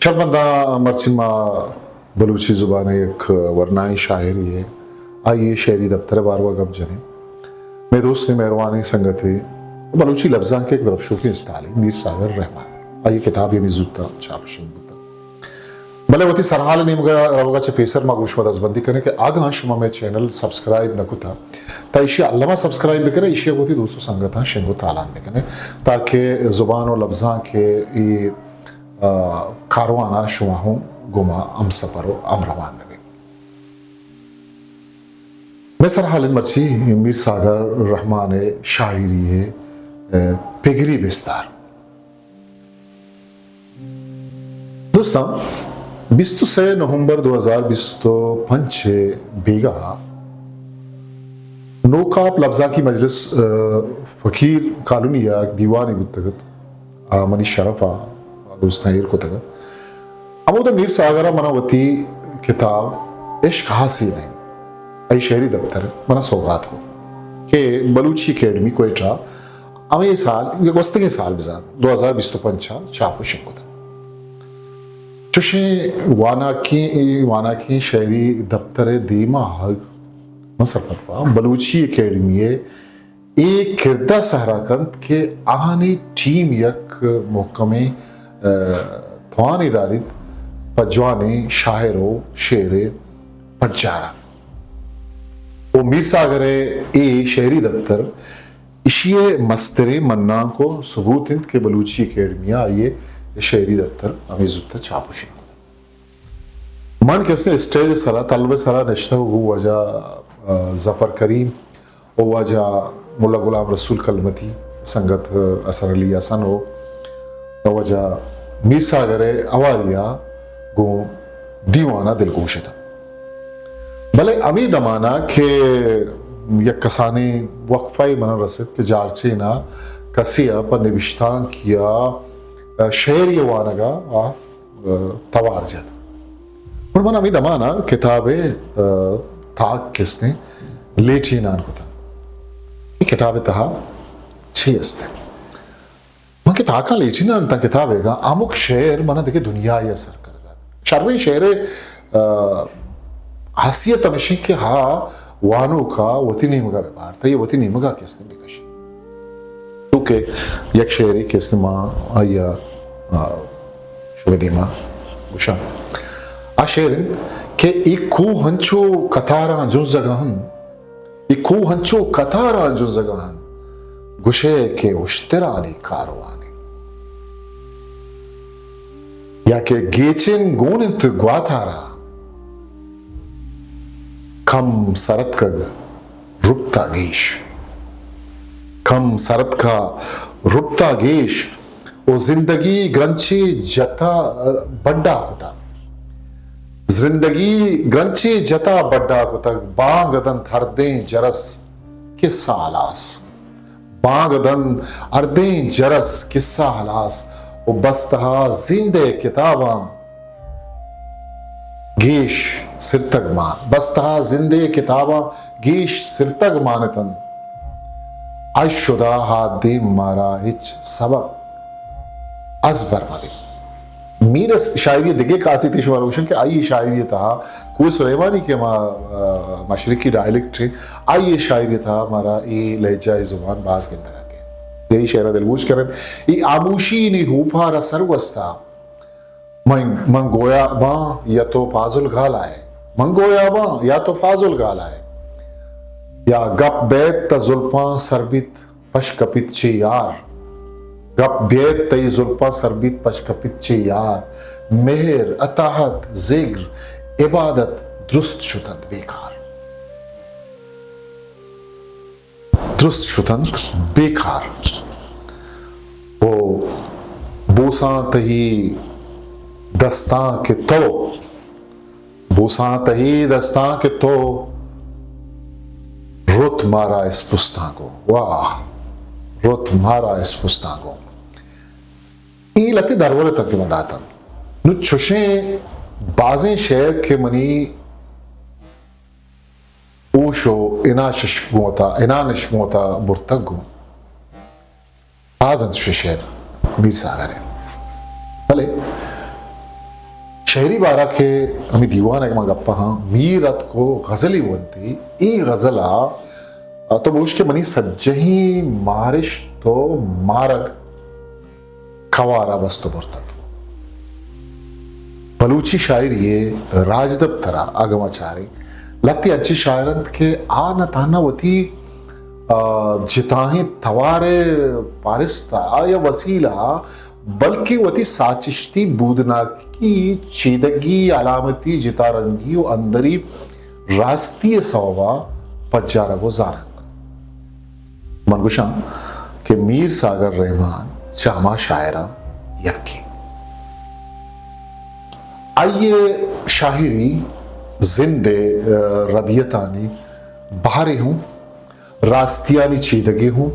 शर्मंदा मरसिमा बलूची ज़ुबान एक वरनाई शायरी है आइए शायरी दफ्तर बारवा गब जने मेरे दोस्त ने मेहरबानी संगति बलूची लफ्ज़ां के एक तरफ शोफी इस्ताली मीर सागर रहमान आइए किताब ये मिजुता चापशिन बुता भले वती सरहाल ने मगा रवगा चे पेसर मागुश मदद बंदी करने के आगे हाँ शुमा में चैनल सब्सक्राइब न कुता ताइशी अल्लामा सब्सक्राइब भी करे इशिया वती दोस्तों संगता शेंगो तालान भी करे ताकि ज़ुबान और लफ्ज़ां के ये कारवाना शुमा हूँ गुमा अम सफरो अम रवान में मैं सर हालिद मर्सी मीर सागर रहमान शायरी है पेगरी बिस्तार दोस्तों 20 नवंबर 2025 बेगा नोकाप लफ्जा की मजलिस फकीर कालूनिया दीवानी गुत्तगत मनी शरफा दोस्तायर को तगत अमोद मीर सागरा मनावती किताब इश्क हासिल है आई शहरी दफ्तर मना सौगात हो के बलूची अकेडमी कोयटा अमे ये साल ये गोस्ते के साल बिजान 2025 चापो शिंको था चुशे वाना की शहरी दफ्तर दीमा हक मसरफतवा बलूची अकेडमी एक किरदा सहराकंत के आहानी टीम यक मुहकमे थवान इदारित पजवाने शायरो शेरे पज्जारा वो मीर सागर ए शहरी दफ्तर इशिये मस्तरे मन्ना को सबूत इंत के बलूची अकेडमिया आइए शहरी दफ्तर अमीजुत्ता चापुशी मन कैसे स्टेज सरा तलवे सरा नश्ता वो वजह जफर करीम वो वजह मुल्ला गुलाम रसूल कलमती संगत असर अली हसन हो वजह मीर सागर अवालिया गो दीवाना दिलगोश था भले अमी दमाना के यक कसाने वक्फाई मन रसद के जारचे ना कसिया पर निविष्टान किया शेर ये वानगा तवार जद पर मन अमी दमाना किताबे ताक किसने लेटी नान को था ये किताबे तहा छीस्ते मगे ताका लेचिना अंता किताबेगा अमुक शेर मना देखे दुनिया या सर करेगा शर्री शेरे हासियत हमेशा के हा वानो का वती नहीं मगा व्यापार था ये वती नहीं मगा किसने बिकशी क्योंकि यक शेरी किसने माँ आया शुभदी माँ उषा आ शेर के इकू हंचो कतारा जुन जगहन इकू हंचो कतारा जुन जगहन गुशे के उश्तरानी कारवानी या के गेचेन गोनित ग्वाथारा कम सरत का रुपता गेश कम सरत का रुपता गेश वो जिंदगी ग्रंची जता बड्डा होता जिंदगी ग्रंची जता बड्डा होता बांगदन थरदें जरस किस्सा हलास बांगदन अर्दें जरस किस्सा हलास वो बस्तहा जिंदे किताबा गीश सिरतग मान बस्तहा जिंदे किताबा गीश सिरतग मानतन आशुदा हादे मारा हिच सबक अजबर मलिक मीर शायरी दिगे कासी तिशवार रोशन के आई शायरी था कोई सुलेमानी के मशरकी डायलेक्ट थे आई शायरी था हमारा ये लहजा जुबान बाज के अंदर के यही शेरा दिलगोश करत ये आबूशी ने हुफारा सरवस्ता मंगोया बा या तो फाजुल गाल आए मंगोया बा या तो फाजुल गाल आए या गप बैत तजुल्फा सरबित पशकपित चे यार गप बैत तई जुल्फा सरबित पशकपित चे यार मेहर अताहत जिग्र इबादत दुरुस्त शुतंत बेकार दुरुस्त शुतंत बेकार वो बोसा तही दस्तां के तो बोसा तही दस्तां के तो रुत मारा इस पुस्ता को वाह रुत मारा इस पुस्ता को ई लते दरवले तक मदातन नु छुशे बाजें शेर के money Usho ina nishmota burtagu azan शेर मीर सागर है भले शहरी बारा के हमें दीवान एक गप्पा हाँ मीरत को गजली बनती ई गजला तो बोश के मनी सज्जही मारिश तो मारग खवारा बस तो बुरता बलूची शायरी है राजदब तरा आगमाचारी लगती अच्छी शायरत के आ न ताना वती जिताही तवारे पारिस्ता या वसीला बल्कि वती साचिश्ती बूदना की चीदगी अलामती जितारंगी और अंदरी राष्ट्रीय सवा पज्जारा को जारंग मनगुशा के मीर सागर रहमान चामा शायरा यक्की आइए शाहिरी जिंदे रबियतानी बाहरे हूं रास्तियानी चीदगे हूं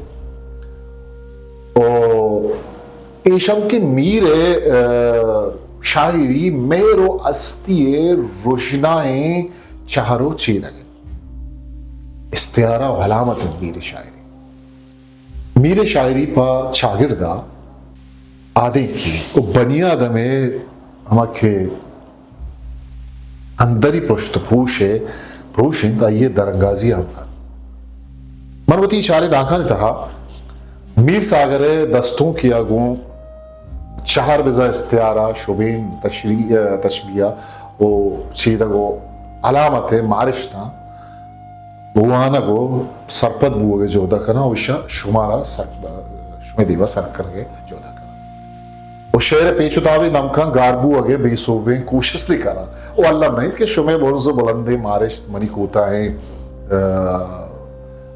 और एशम के मीरे शायरी मेरो अस्तिये रोशनाए चारो चीदगे इस्तियारा अलामत मीरे शायरी पा चागिरदा आदे की वो बनियाद में हमारे अंदरी पृष्ठपोष है प्रोशिंद ये दरंगाजी आपका मनवती इशारे दाखा ने कहा मीर सागर दस्तों किया गो चार बिजा इस्तियारा शुबेन तशबिया ओ चीदगो अलामत है मारिशना बुआना को सरपत बुओगे जोदा करना विशा शुमारा शुमे दीवा सर करके जोदा वो शेर पेचुतावी नमका गारबू अगे बेसोबे कोशिश नहीं करा वो अल्लाह नहीं कि शुमे बोलसो बुलंदे मारिश मनी कोता है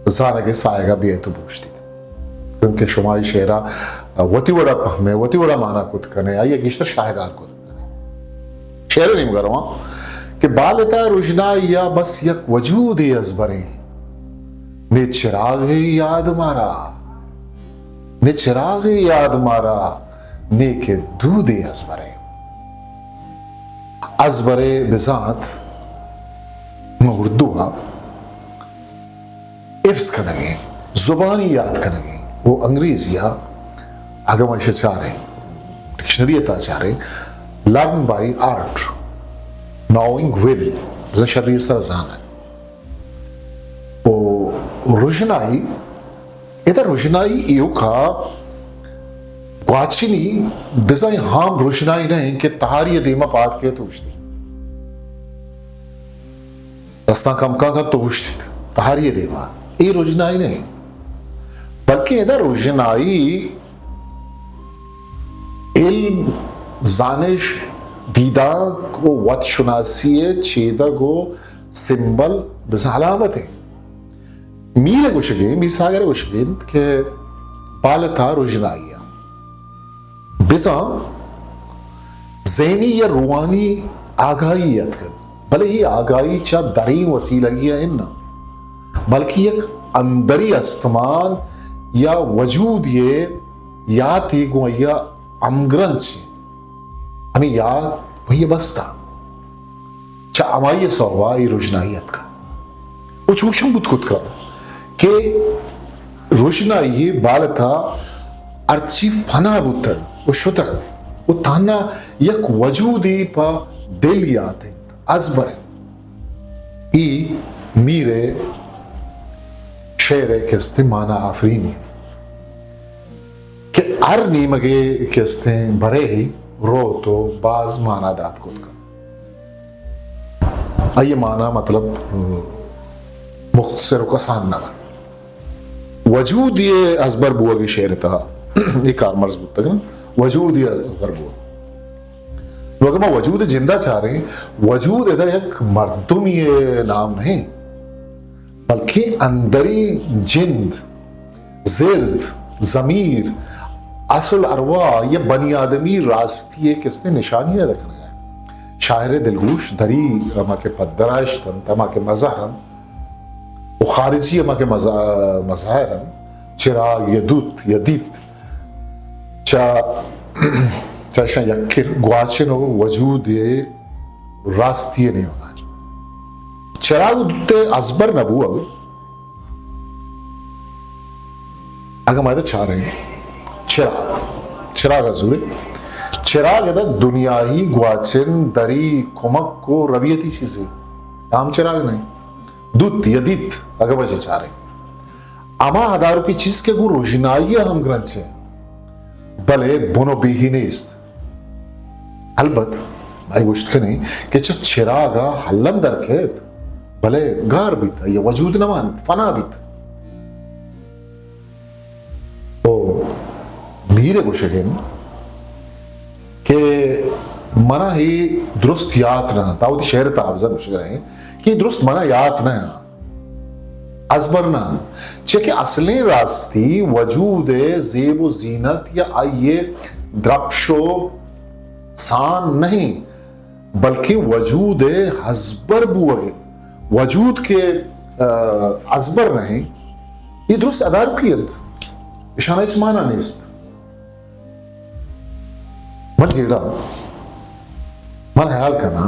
ज़ाना के सायगा भी है तो पूछती थी क्योंकि शुमारी शेरा वती वड़ा पहमे वती वड़ा माना कुछ करने आइए किश्तर शाहगार को शेर नहीं मगर वहाँ कि बालता रुजना या बस यक वजूद ही अजबरे ने चिराग याद मारा ने चिराग याद मारा ने के दूधे अजबरे बिजात उर्दू इफ्स करेंगे जुबानी याद करेंगे वो अंग्रेजिया आगम चाह रहे डिक्शनरी चाह रहे learn by art knowing will शरीर सर जान है वो रोशनाई इधर रोशनाई यू का वाचिनी बिजाई हाम रोशनाई नहीं कि तहारी देमा पात के तोशती दस्ता कम का तोशती तहारी देमा ये रोशनाई नहीं बल्कि इधर रोशनाई इल्म जानिश दीदा को वत शुनासिये चेदा को सिंबल बिजा अलामत है मीर गुशगे मीर सागर गुशगे के पालता रोशनाई बिजा ज़हनी या रूहानी आगाही यतकन भले ही आगाही चा दरी वसीला गिया इन्ना बल्कि एक अंदरी अस्तमान या वजूद ये या थी गो या अमग्रंच हमें याद वही बसता चा अमाई सवा ये रोशनाइयत का वो चूशम बुत खुद का के रोशनाई बालता अर्ची फना बुतर वो शुतर वो ताना यक वजूदी पा दिल याद है अजबर ई मीरे शेर किस्ते माना आफरीनी के अर नीमगे किस्ते भरे ही रो तो बाज माना दात खुद का आइए माना मतलब मुख्तसर का सान्ना वजूद ये अजबर बुआ के शेर था ये कार मर्ज बुत तक ना वजूद ये अजबर बुआ लोग मैं वजूद जिंदा चाह रहे हैं वजूद इधर एक मर्दुम ये नाम नहीं बल्कि अंदरी जिंद जिर्द जमीर असल अरवा ये बनी आदमी रास्ती किसने निशानियां रखना है शायर दिलगोश दरी अमा के पदराश तंतमा के मजहरन वो खारिजी अमा के मजहरन चिराग यदूत यदीत चा चाशा यक्किर ग्वाचनो वजूद ये रास्ती नहीं होगा Çerağı azbar ne bu abi? Agamada çare. Çerağı azure. Çerağı da dünyayı guaçen dari komak ko raviyeti çizi. Am çerağı ne? Dut yadit agabaje çare. Ama hadaru ki çiz ke gu rojinayi ham granche. Bale bono behine ist. Albat ay goşt kane ke çerağı hallam darket. Bale gar bit ya vücud naman fana bit. O mire goşegen के मना ही दुरुस्त याद ना तावती शहर ताबजा मुश्किल है कि दुरुस्त मना याद ना अजबर ना चेके असली रास्ती वजूद ज़ेब व ज़ीनत या आइए द्रप्शो सान नहीं बल्कि वजूद हज़बर बुए वजूद के अजबर नहीं ये दुरुस्त अदारुकियत इशाना इस माना निस्त मन जेड़ा मन ख्याल करना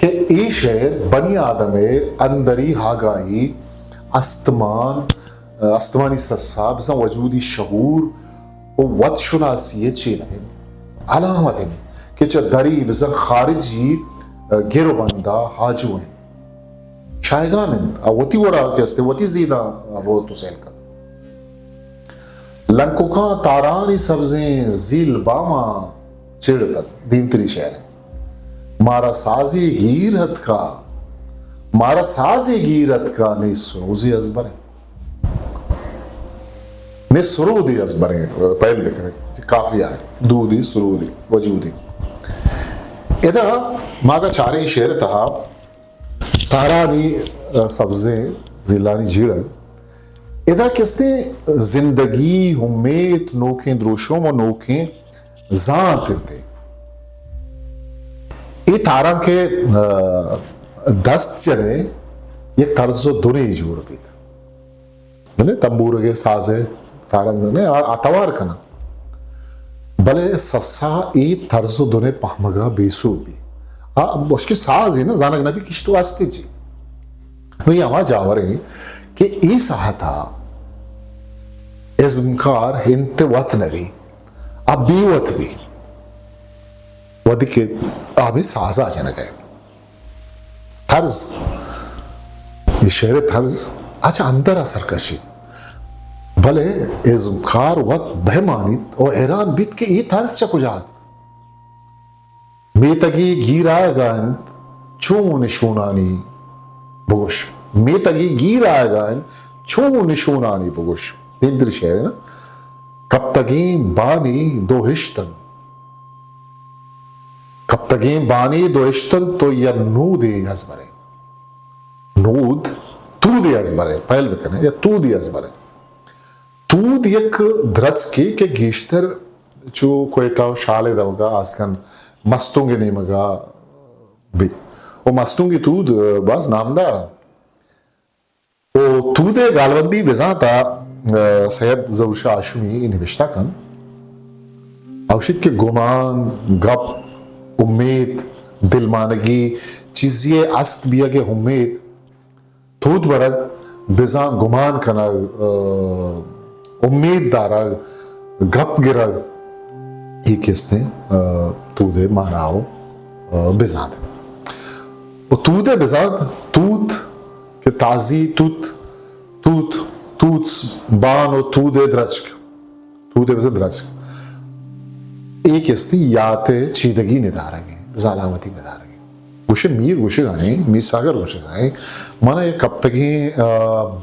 कि ये शहर बनी आदमे अंदरी हागाई अस्तमानी सस्सा बिसा वजूदी शहूर और वत्शुनासी चेन अलामत कि दरी बिसा खारिजी गेरो बंदा हाजू हैं शायगान वती वड़ा कैसे वती जीदा रो तो सेल कर लंकुका तारानी सब्जें जील बामा चिड़तक दीमतरी शहर है मारा साजी गीरत का ने सुरूजी अजबर है ने सुरूदी अजबर है पहले लिख रहे काफी है दूधी सुरूदी वजूदी इधर मागा चारे शहर तहा तारानी सब्जे जिलानी जीड़ इधर किसने जिंदगी उम्मीद नोखे द्रोशों और नोखे जात थे ये तारा के दस्त चले ये तर्जो दुरे जोड़ भी था तंबूर के साजे तारा ने आतवार करना भले सस्सा ये तर्जो दुने पहमगा बेसू भी अब उसके साज है ना जानक नबी किश तो आस्ते जी वही आवाज आवरे कि ये साहा था इज़्मकार हिंत वत नबी अब बीवत भी वदी के अभी साजा जनक है तर्ज ये शहर तर्ज अच्छा अंदर असर कशी भले इज़्मकार वक्त बहमानित और हैरान बीत के ये तर्ज चकुजात मेतगी गीरागान चो निशोनानी बुगुश मेतगी गीरागान चो निशोनानी बुगुश तीन शहर है ना कब तगीं बानी दो इश्तन तो या नूद अजबरे नूद तूद अजबरे पहल बिकने या तूद अजबरे तूद एक द्रज के गेश्तर जो कोयटा शाले दवगा आसकन मस्तुंगे नेमगा बित वो मस्तुंगी तूद बस नामदार वो तूदे गालबंदी बिजाता सैयद ज़ौशा आशमी निविश्ता कन अवशित के गुमान गप उम्मीद दिलमानगी चीज़िए अस्त बिया के उम्मीद थूत बरग बिजा गुमान कना उम्मीद दारा गप गिरग ये किसने तूदे मानाओ बिजाद वो तूदे बिजाद तूत के ताजी तूत बान और तूदे द्रज बिजा द्रज एक किसने याते चीदगी निदारगे जालावती निदारगे गुशे मीर गुशे गाएं मीर सागर गुशे गाएं माना ये कब तक ही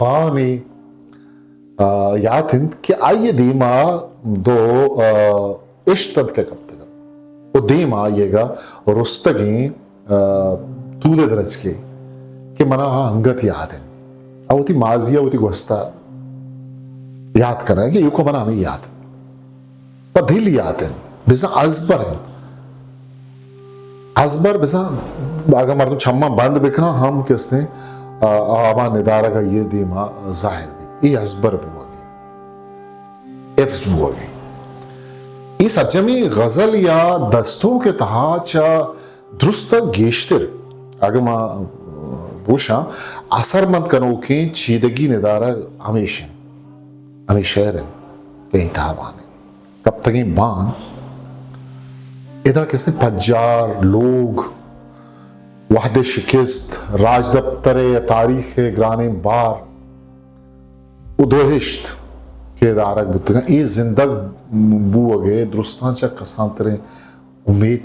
बानी याद हैं कि आइए दीमा दो इश्तद के कब तक वो दीमा आइएगा और उस तक ही तूदे द्रज के मना हंगत याद है अब उती माजिया उती गोस्ता याद करना है कि युको मना हमें याद पर दिल याद है बिजा अजबर है अजबर बिजा अगर मर्दम छम्मा बंद बिखा हम किसने आमा निदारा का ये दीमा जाहिर भी ये अजबर बुआगे एफ्स बुआगे इस अचमी गजल या दस्तों के तहाचा दुरुस्त गेश्तर अगर मां बोशा असरमंद कनो के चीदगी निदारा हमें शहर कहीं ताबाने कब तक बान इधर किसने पज्जार लोग वहदे शिकस्त राज दफ्तरे तारीख ग्राने बार उदोहिश्त के दारक बुतगा ये जिंदग बुअगे दुरुस्तांचा कसांतरे उम्मीद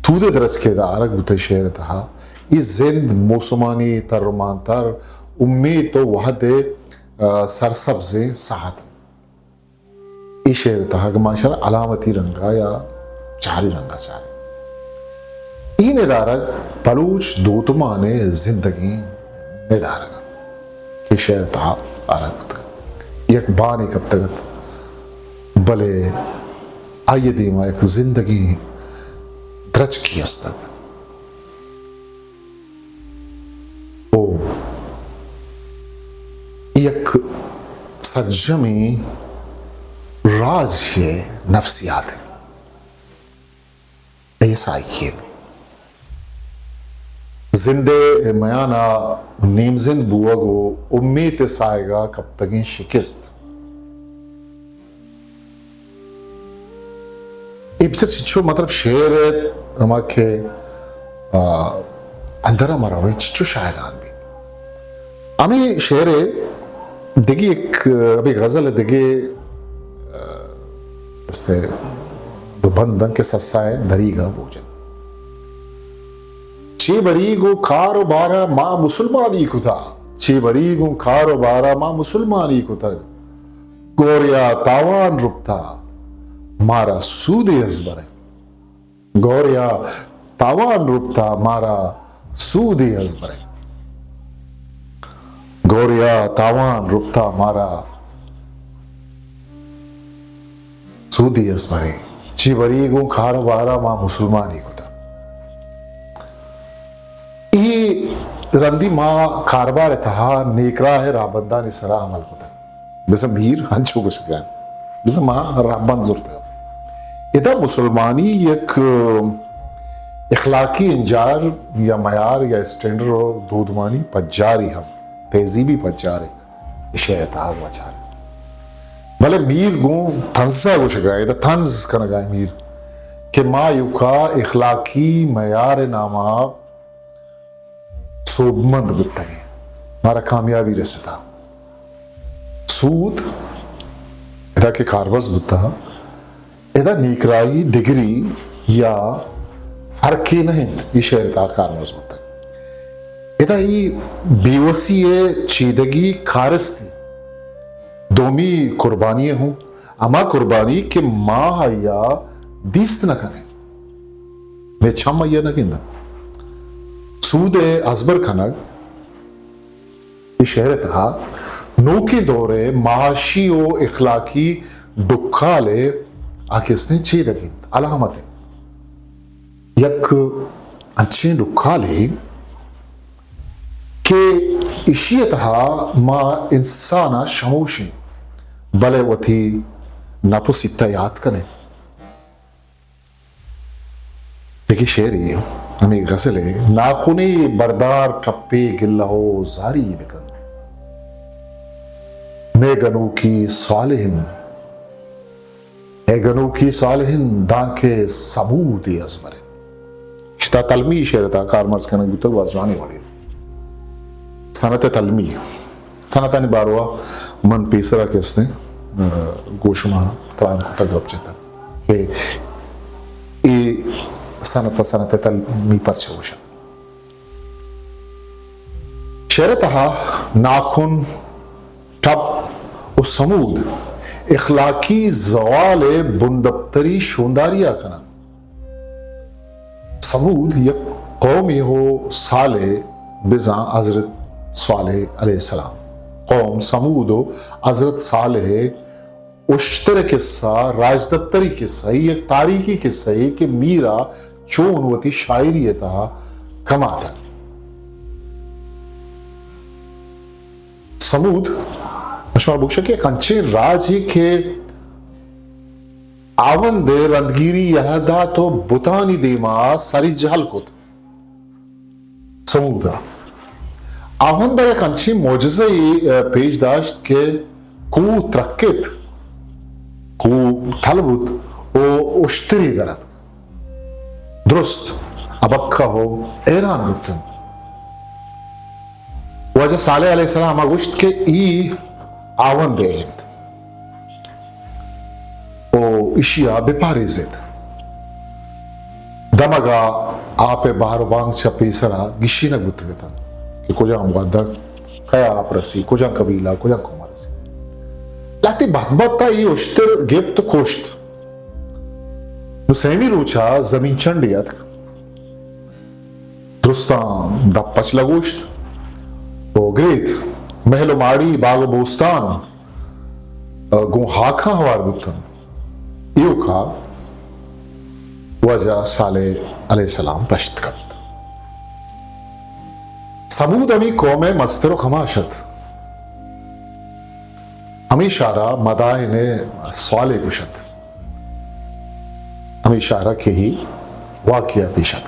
तूदे दरज के दारक बुते शहर तहा ये जिंद मौसमानी तरमांतर उम्मीद तो वहदे सरसब्जे साहत ये शहर तहा माशार अलामती रंगा या चारी रंगा चारे इन दारक बलूच दोतमाने जिंदगी निदारगा के शहर तहा आरक एक बानी कब तक भले आइए दीमा एक जिंदगी द्रज की अस्तद ओ एक सरजमी राज है नफ्सियात ऐसा ही जिंदे मयाना नीम जिंद बुआगो उम्मीद साएगा कब तक शिकस्त इब्तर चिच्चो मतलब शेर हमारे अंदर हमारा हुए चिच्चो शायगान भी हमें शेर देखिए एक अभी गजल है देखिए इससे बंधन के सस्सा है दरीगा भोजन चे बरीगो कारोबारा माँ मुसलमानी को था चे बरीगो कारोबारा माँ मुसलमानी को था गोरिया तावान रुपता मारा सूदे हजबर गोरिया तावान रुपता मारा सूदे हजबर गोरिया तावान रुपता मारा सूदी हजबर चे बरीगो कारोबारा माँ मुसलमानी को रंदी माँ कारबार था नेकरा है राबंदा ने सरा अमल को था बिसा मीर हंचो को सकान बिसा माँ राबंद जुर्त इधर मुसलमानी एक इखलाकी इंजार या मयार या स्टैंडर्ड हो दूधमानी पज्जारी हम तेजीबी पज्जारे इशे ताग वचार भले मीर गो थंसा को सकाए इधर थंस करना गाय मीर के माँ युका इखलाकी मयार नामा सोबमंद बुत्तगे मारा कामयाबी रसता सूद इधर के कारबस बुत्ता इधर नीकराई डिग्री या फर्की नहीं ये शहर का कारबस बुत्ता इधर ये बेवसी है चीदगी खारस्ती दोमी कुर्बानियां हूं अमा कुर्बानी के माँ या दीस्त न कने मैं छम या न किंदा सूदे अजबर खनग शहर था नोके दौरे माशी ओ इखलाकी दुखाले आकिसने चीदगी अलामत यक अच्छे दुखाले के इशियत मा इंसाना शमोशी भले वथी नपुसिता याद कने देखिए शेर ये हमें गजल है नाखुने बरदार ठप्पे गिल्ला हो जारी बिकन मैं गनू की सालिहिन ए गनू की सालिहिन दांके सबूत अजमर शिता तलमी शेर था कारमर्स के नगुतर वाजवानी वाली सनत तलमी सनतानी बारवा मन पेसरा के इसने गोशमा त्रान को तक गपचता के ए सनत तलमी पर छूशा शरतहा नाखुन टप उस समूद इखलाकी जवाले बुंदब्तरी शोंदारिया कना समूद यक कौम हो साले बिजा हजरत साले अलैहिस्सलाम कौम समूद हो हजरत साले उश्तर किस्सा राजदफ्तरी किस्सा ही एक तारीखी किस्सा ही कि मीरा चोनवती शायरी था कमाता समूद अशमार बुक्शा के कंचे राज ही के आवन दे रंदगिरी यहदा तो बुतानी देमा सारी जहल को समूदा Avanda ya kanchi mucizeyi pejdaşt ke ku trakket ku talbut o ushtiri darat. Durust abakka ho eran butun. Vaja Salih aleyhisselam aguşt ke iyi avan deyint. O işiya beparizet. Damaga ape bahar bang chapi sara gishina gutgetan. Ki kujang muadda kaya aprasi, kujang kabila, kujang kumarasi. Lati batbata iyi ushtir gept koşt. Nusaymi rucha zamin çandiyat. Durustan da paçla goşt. O great महलो माड़ी बाग बोस्तान गो हाखा हवार बुतन यो खा वजह साले अलैहिस्सलाम पश्त करत समूद अमी कौमे मस्तरो खमाशत अमी शारा मदाइने सवाले कुशत अमी शारा के ही वाकिया पेशत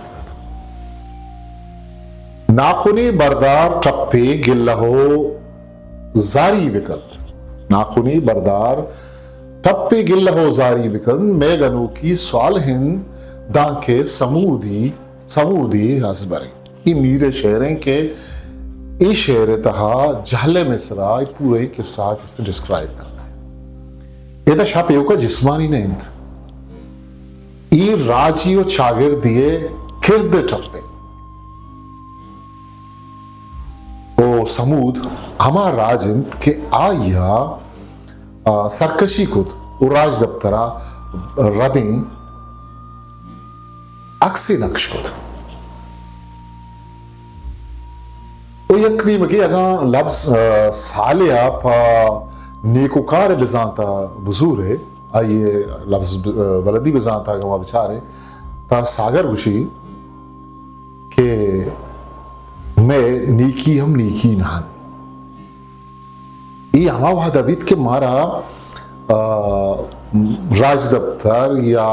नाखुनी बरदार टप्पे गिल्लहो जारी बिकत नाखुनी बरदार टप्पे गिल्लहो जारी बिकत मैं गनु की सवाल हिंद दांके समूदी हसबरे ये मीरे शेरें के ये शेर तहा जहले मिसरा पूरे के साथ इसे डिस्क्राइब करना है ये तो शाप का जिस्मानी ने इंद ये राजी और चागिर दिए किरद टप्पे समूद हमार राजिंद के आया सरकशी खुद उराज दफ्तरा रदें अक्से नक्श खुद तो यकरी मगे अगा लफ्ज सालिया पा नेकुकार बिजांता बुजूर है आइए लफ्ज बलदी बिजांता गवा बिचारे ता सागर गुशी के मैं नीकी हम नीकी नहान ये हमारा वाद अबित के मारा राज दफ्तर या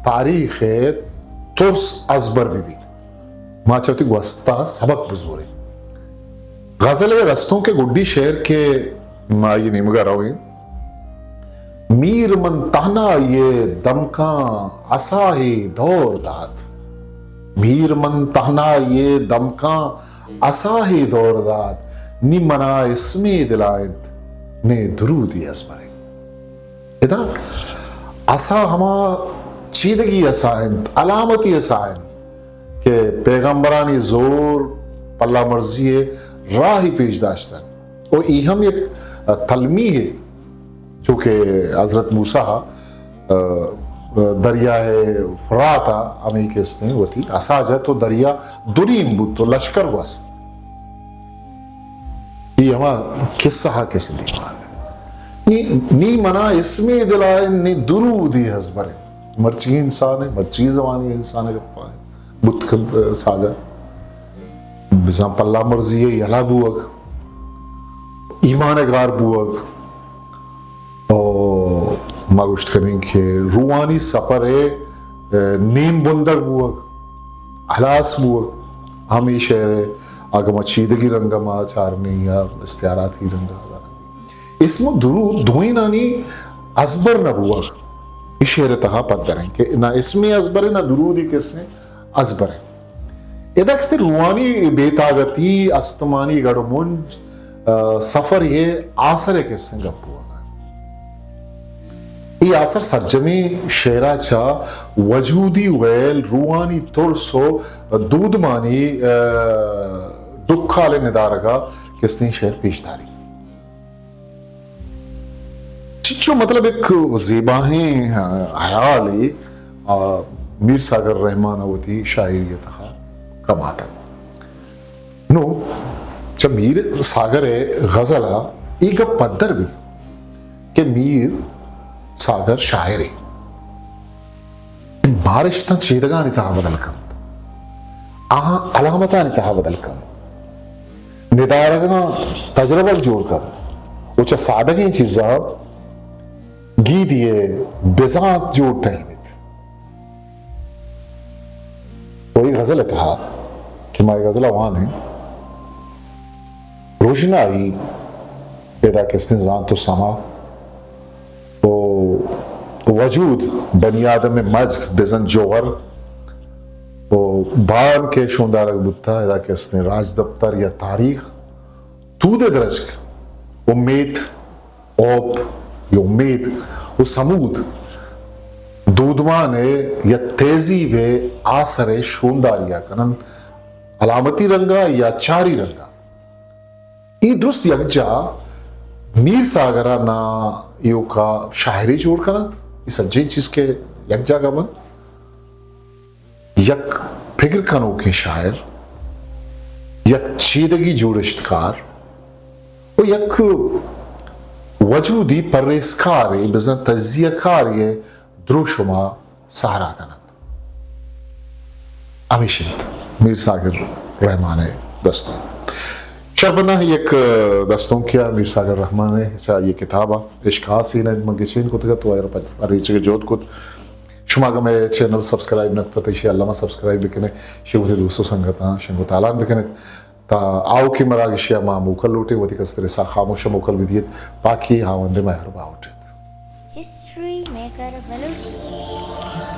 तारीख है तुर्स अजबर भी माँ चाहती गुस्ता सबक बुजुरे गजल रस्तों के गुड्डी शहर के माँ ये निमगा रहोगे मीर मन ताना ये दमका असाही दौर दात मीर मन ताना ये दमका असाही दौरदात निमना इसमें दिलायत ने दुरूदी असमरे इदा असा हमा चीदगी असायन अलामती असायन के पैगंबरानी जोर पल्ला मर्जी राही पेश दाश्तन और इहम एक तलमी है जो कि हजरत मूसा दरिया है फराता अमी किसने वो थी असाजा तो दरिया दुरीम बुत तो लश्कर वस ये हमारा किस्सा हा किस दीवार नी मना इसमें दिलाए नी दुरूदी हजबरे मर्ची इंसान है मर्ची जवानी इंसान है पाए बुत सागर बिजा पल्ला मर्जी है यला बुअक ईमान गार बुअक और मागुश्त करें कि रूहानी सफर है नीम बुंदर बुअक हलास बुअक हमी शहर है आगम चीदगी रंगमा चारनी या इस्तियारात ही रंगा इसमें दुरूद दुई नानी अजबर न बुअक इस शहर तहा पत्थर है कि ना इसमें अजबर है ना दुरूद ही किसने अजबर है इधर से रूहानी बेतागती अस्तमानी गड़मुंज सफर ये आसर है किसने गप्पू ये आसर सरजमी शेराचा वजूदी वेल रूहानी तुरसो दूधमानी दुखाले निदारगा किसने शेर पेशदारी चिच्चो मतलब एक ज़ेबाहें हयाली मीर सागर रहमानवती शायरियत कमाता नो जब मीर सागर गजला एक पद्धर भी के मीर सागर शायरी बारिश ता चीदगा निता बदलकम आहा अलामता निता बदलकम निदारगा तजरबा जोड़कर उच्च सादगी चीज़ा गी दिए बेजात जोड़ टाइमित वही गजल था कि माय गजल वान है रोशनाई पैदा किसने जान तो समा वो वजूद बनी आदम में मज्क बेजन जोहर वो बान के शोंदार बुत्ता पैदा किसने राज दफ्तर या तारीख तूदे दरज उम्मीद ओप ये उम्मीद वो समूद दूधवान है या तेजी बे आसरे शोंदारिया कनन अलामती रंगा या चारी रंगा ई दुरुस्त यकजा मीर सागरा ना यो का शायरी जोड़ करत इस सज्जी चीज के यकजा का मन यक फिक्र कनो के शायर यक चीदगी जोड़िश्तकार वो यक वजूदी पररेसकार है बिजन तज्जियकार ये द्रोशुमा सहारा करत अमिशित मीर सागर रहमान दस्तों शरबना एक दस्तों किया मीर सागर रहमान ने ये किताबा इश्कासी ने मंगिशीन को तक तो अरीच के जोत को शुमागा में चैनल सब्सक्राइब नक्ता तैशी अल्लामा सब्सक्राइब बिकने शिवते दोस्तों संगता शंगो तालान बिकने ता आओ की मरागिशिया मा मुकल लूटे वती कस्तरे सा खामोश मुकल विदियत बाकी हावंदे महर बाउट History Maker Balochi.